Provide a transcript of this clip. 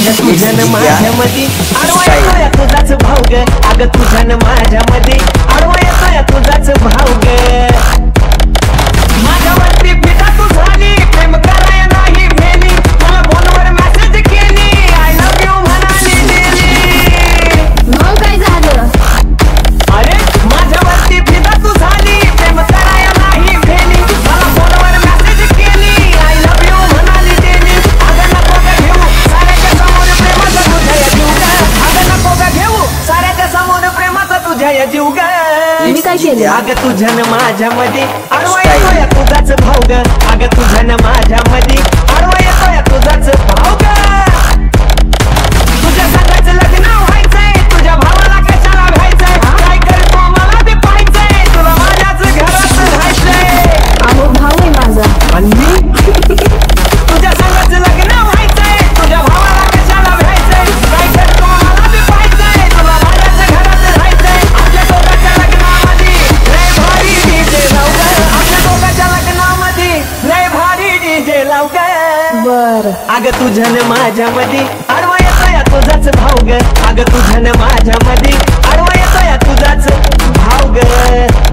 अगं तुझ्या न माझ्यामध्ये आडवा येतोय तुझाच भाव ग अगं तुझ्या न माझ्यामध्ये आडवा येतोय तुझाच भाव ग माझ्यावरती फिदा तू झाली प्रेम कराय नाही भेली मला फोनवर मेसेज केली आय लव्ह यू म्हणाली गेली मग काय झालं अरे माझ्यावरती फिदा तू झाली प्रेम कराय नाही भेली मला फोनवर मेसेज केली आय लव्ह यू म्हणाली गेली अगं नको ग घेऊ साऱ्याच्या समोर प्रेमाचा तुझ्या जीव ग अगं नको ग घेऊ साऱ्याच्या समोर प्रेमाचा तुझ्या जीव ग मी काय केलं अगं तुझ्या न माझ्यामध्ये आडवा येतोय तुझाच भाव ग अगं तुझ्या न माझ्यामध्ये आडवा येतोय तुझाच भाव ग तुझ्या संगाचं लग्न व्हायचंय तुझ्या भावाला कशाला व्हायचंय काय करतो मला बी पाहायचंय तुला माझ्याच घरात राहायचंय अहो भाऊ आहे माझा आणि मी तुझ्या संगाचं लग्न व्हायचंय तुझ्या भावाला कशाला व्हायचंय काय करतो मला बी पाहायचंय तुला माझ्याच घरात राहायचंय आपल्या दोघांच्या लग्नामध्ये लय भारी डीजे लाव ग आपल्या दोघांच्या लग्नामध्ये लय भारी डीजे लाव ग बर अगं तुझ्या न माझ्यामध्ये आडवा येतोय तुझाच भाव ग अगं तुझ्या न माझ्यामध्ये आडवा येतोय तुझाच भाव ग